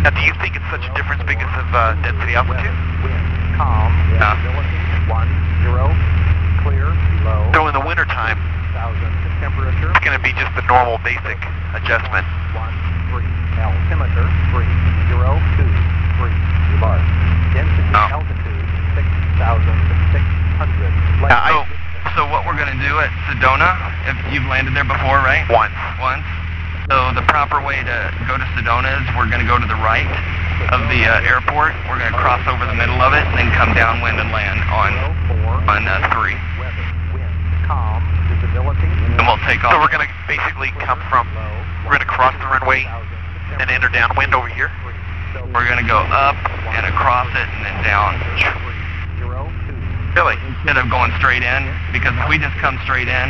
Now, do you think it's such a difference because of density altitude? Wind, calm, visibility, 10, clear, low. So in the wintertime, 1,000 temperature. it's going to be just the normal basic adjustment. 13, altimeter, 302, 3, remark. Density, altitude, 6,600. So what we're going to do at Sedona, if you've landed there before, right? Once. So the proper way to go to Sedona is we're going to go to the right of the airport. We're going to cross over the middle of it and then come downwind and land on 3. Weather, wind, calm, visibility. And we'll take off. So we're going to basically come from, we're going to cross the runway and enter downwind over here? We're going to go up and across it and then down. Really? Instead of going straight in, because if we just come straight in,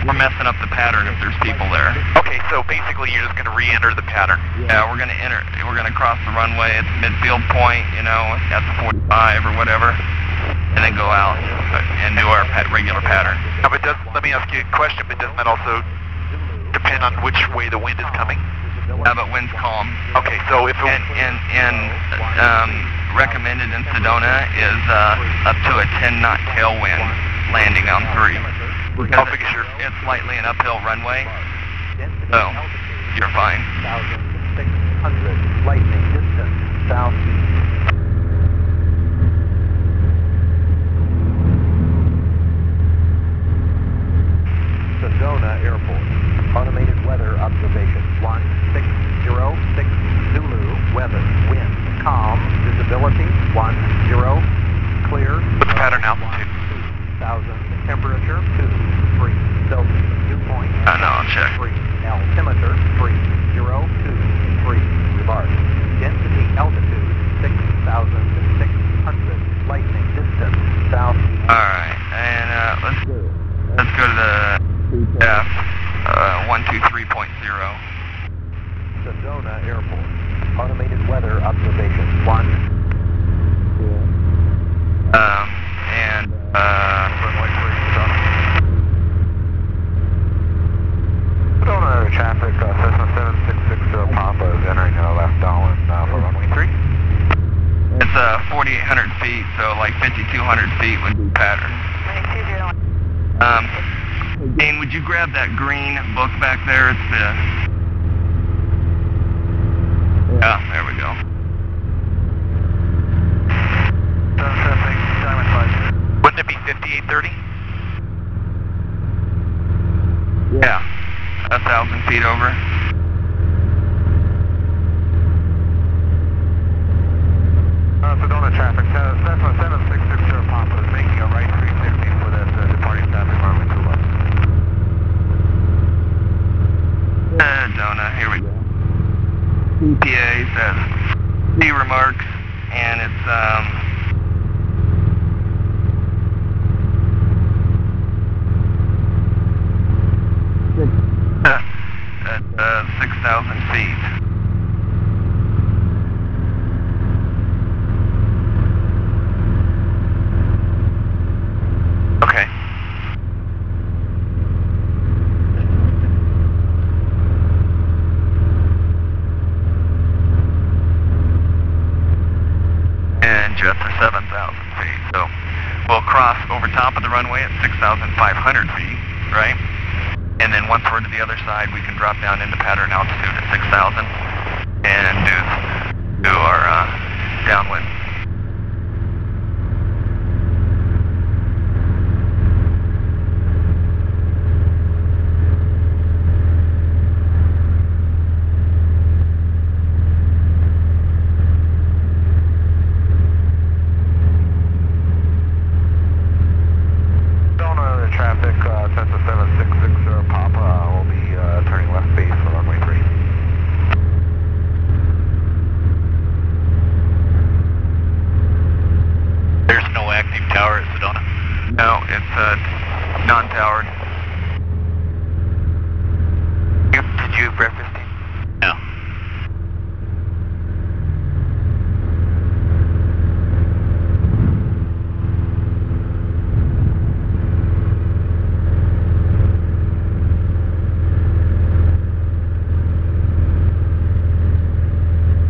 we're messing up the pattern if there's people there. Okay, so basically you're just going to re-enter the pattern. Yeah, we're going to cross the runway at the midfield point, you know, at the 45 or whatever, and then go out and do our regular pattern. Now, but let me ask you a question, but doesn't that also depend on which way the wind is coming? Yeah, but wind's calm. Okay, so if it... recommended in Sedona is up to a 10-knot tailwind landing on 3. Because it's slightly an uphill runway, so you're fine. 1,600, lightning distance, southeast. Sedona Airport. Automated weather observation. 1606 Zulu. Weather. Wind. Calm. Visibility. 10. Clear. What's the pattern altitude? 2,000. Temperature. 2. 3. Celsius. Dew point. I'll check. 3. Altimeter. 3. 3. Remark. Density. Altitude. 6,600. Lightning distance. Southeast. Alright, and let's go to the F 123.0. Sedona Airport. Automated weather observation. 1. And Runway 3, Sedona traffic, Cessna 766 Papa is entering left downwind for runway 3. it's 4,800 feet, so like 5,200 feet would be pattern. Dane, would you grab that green book back there? It's the... Yeah, there we go. Wouldn't it be 5830? Yeah, 1,000 feet over. Sedona traffic, Cessna 766 Papa is making a right 360 for this departing traffic runway 2 left. Sedona, here we go. PA says C remarks, and it's at 6,000 feet. Okay. And jets are 7,000 feet, so we'll cross over top of the runway at 6,500 feet, right? And then once we're to the other side, we can drop down into pattern altitude at 6,000 and do our downwind. Traffic, Cessna 766 Papa will be turning left base for runway 3. There's no active tower at Sedona? No, it's non-towered. Did you have breakfast? No.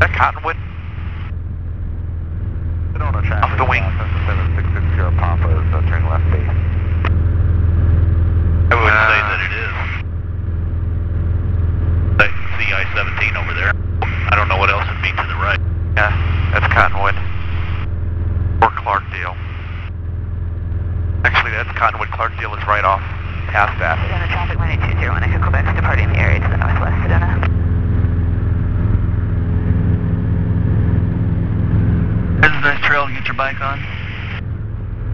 That Cottonwood? Sedona traffic. Off the wing. 7660 Papa is turning left base. I wouldn't say that it is. I can see I-17 over there. I don't know what else would be to the right. Yeah, that's Cottonwood. Or Clarkdale. Actually, that's Cottonwood. Clarkdale is right off past that. Sedona traffic 1820, I could go back to departing the area to the northwest, Sedona. This is a nice trail to get your bike on.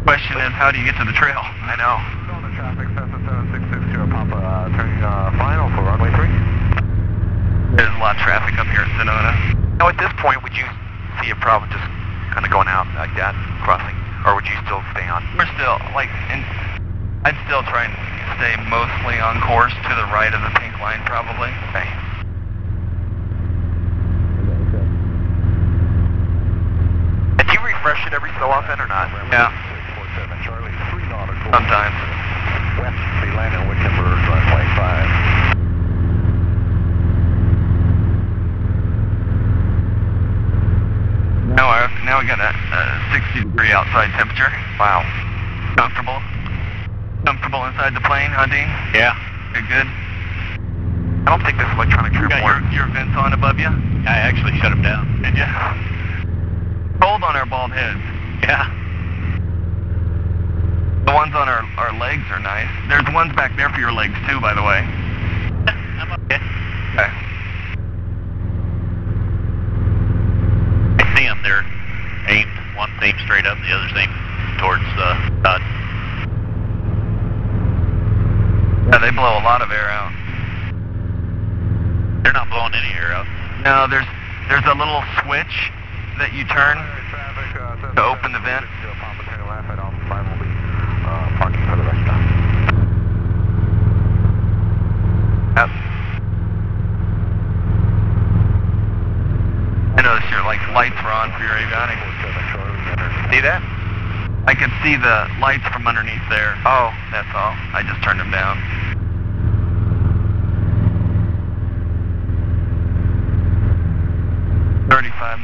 Question is, how do you get to the trail? I know. Sedona traffic, 7660 Papa, turning final for runway 3. There's a lot of traffic up here in Sedona. Now, at this point, would you see a problem just kind of going out like that, crossing? Or would you still stay on? We're still, I'd still try and stay mostly on course to the right of the pink line, probably. Okay. And do you refresh it every so often or not? Yeah. 647 Charlie, 3 nautical. Sometimes. West Sedona, Whittember, runway 5. Now we got a 60-degree outside temperature. Wow. Comfortable? Comfortable inside the plane, huh, Dean? Yeah. You're good? I don't think this electronic trim Got works. your vents on above you? I actually shut them down. Did you? Cold on our bald heads. Yeah. The ones on our legs are nice. There's ones back there for your legs, too, by the way. I'm okay. Okay. I see them. They're aimed. One's aimed straight up, the other's aimed towards Todd. Yeah, they blow a lot of air out. They're not blowing any air out. No, there's a little switch that you turn to open the vent. Papa, turning left, head off 5 will be parking for the restaurant. Yep. I noticed your lights were on for your avionics. See that? I could see the lights from underneath there. Oh. That's all. I just turned them down.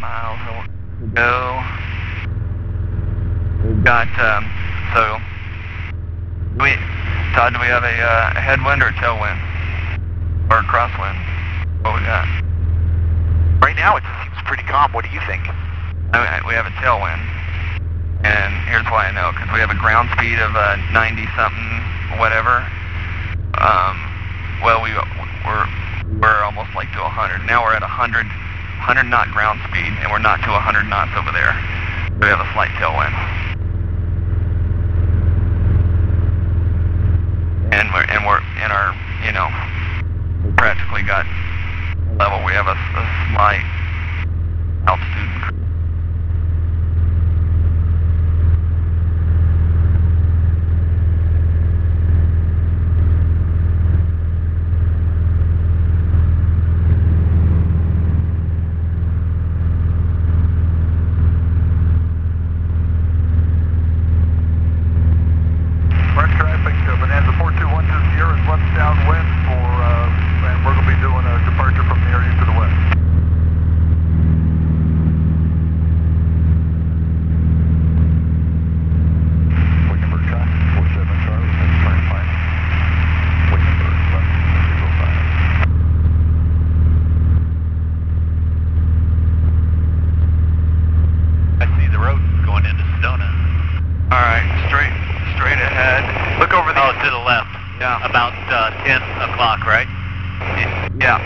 Miles to go. We've got, Todd, do we have a headwind or a tailwind? Or a crosswind? What we got? Right now it seems pretty calm. What do you think? We have a tailwind. And here's why I know, because we have a ground speed of 90-something, whatever. Well, we're almost like to 100. Now we're at 100 knot ground speed, and we're not to 100 knots over there. We have a slight tailwind. And we're in our, we practically got level. We have a slight altitude increase. About 10 o'clock, right? Yeah.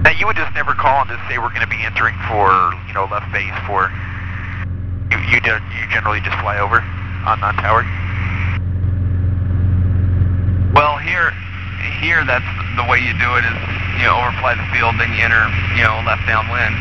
Now you would just never call and just say we're going to be entering for, left base for. You generally just fly over on non-tower. Well, here that's the way you do it is, overfly the field, then you enter, left downwind.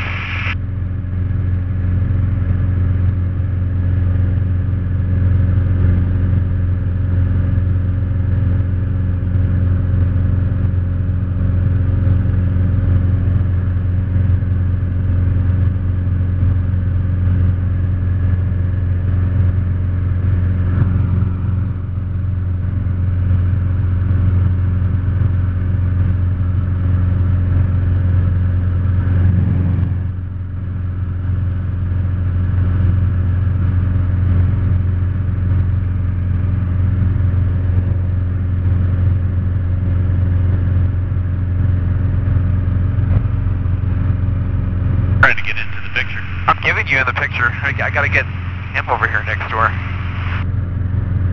gotta get him over here next door.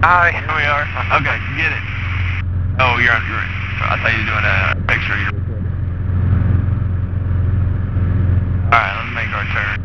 Hi. Here we are. Okay, get it. Oh, you're on. I thought you were doing a picture. All right, let's make our turn.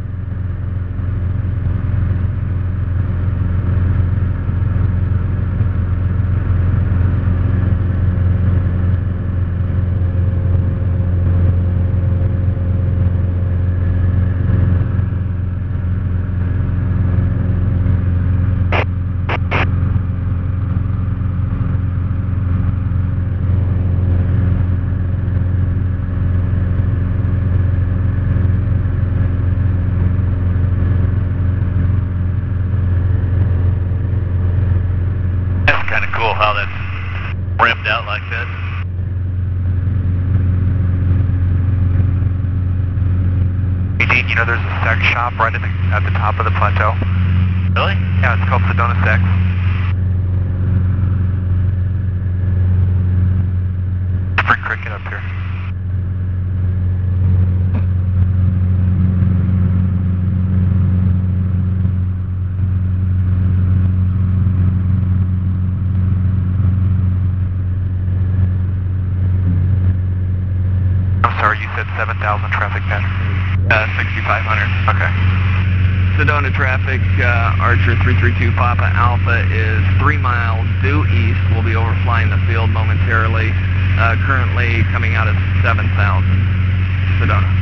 How that's rimmed out like that. Eugene, you know there's a sex shop right at the top of the plateau? Really? Yeah, it's called Sedona Sex. Spring cricket up here. Sorry, you said 7,000 traffic pattern? 6,500. Okay. Sedona traffic, Archer 332 Papa Alpha is 3 miles due east. We'll be overflying the field momentarily. Currently coming out at 7,000. Sedona.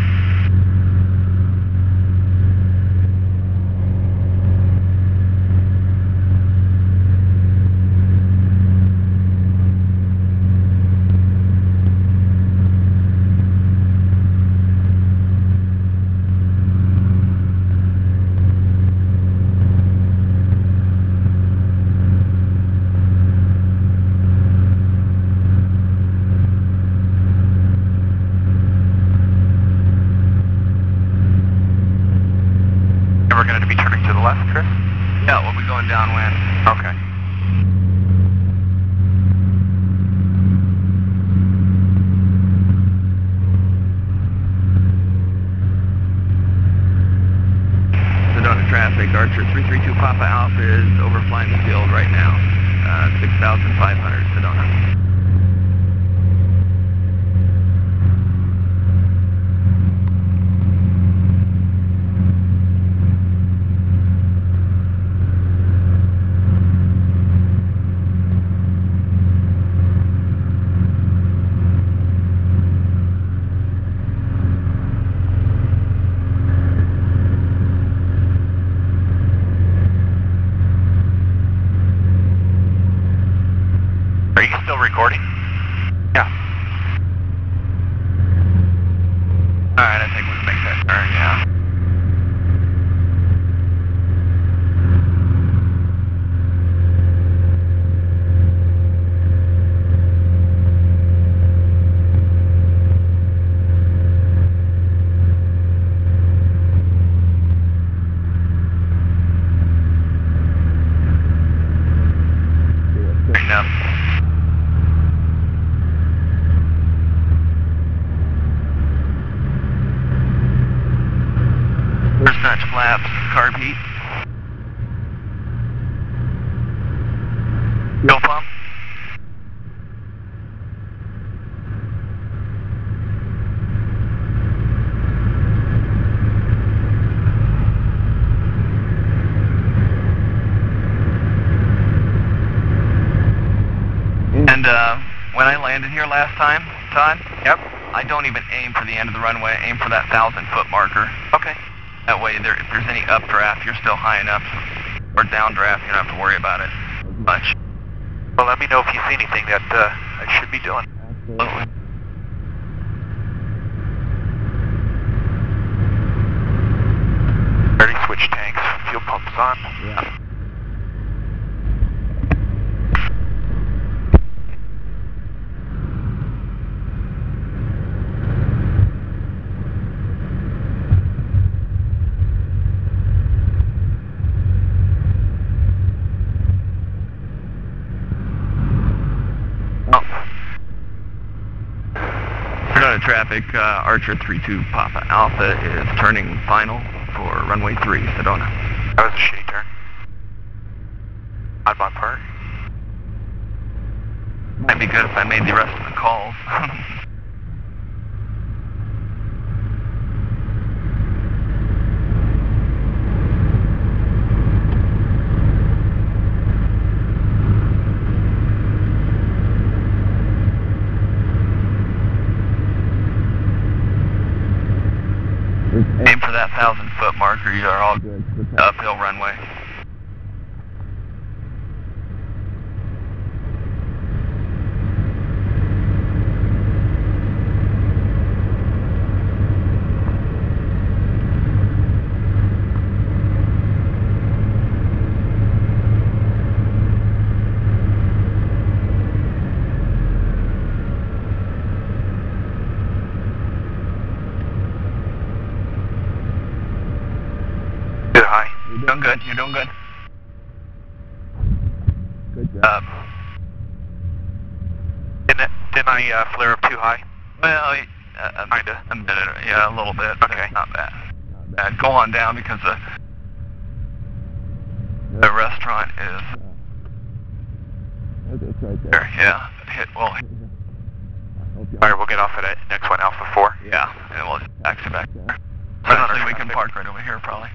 We're going to be turning to the left, Chris? Yeah, we'll be going downwind. Okay. Sedona traffic, Archer 332 Papa Alpha is overflying the field right now. 6,500 Sedona. Are you still recording? Yeah. Alright, I think we can make that turn, yeah. Straighten up. First notch flaps, carb heat. Fuel pump. And when I landed here last time, Todd, Yep. I don't even aim for the end of the runway. I aim for that 1,000-foot marker. Okay. That way, if there's any updraft, you're still high enough, or downdraft, you don't have to worry about it much. Well, let me know if you see anything that I should be doing. Absolutely. Already switched tanks. Fuel pump's on. Yeah. Sedona traffic, Archer 32 Papa Alpha is turning final for runway 3, Sedona. That was a shitty turn. On my part. Might be good if I made the rest of the calls. Aim for that 1,000-foot marker. You are all good. Uphill runway. You're doing good. You're doing good. Good job. Didn't I flare up too high? Well, Kinda. Yeah, a little bit. Okay. Not bad. Go on down because the restaurant is It's right there. Yeah. there. Alright, we'll get off at next one, Alpha 4. Yeah, and we'll just taxi back there. Another Actually, we can traffic. park right over here probably.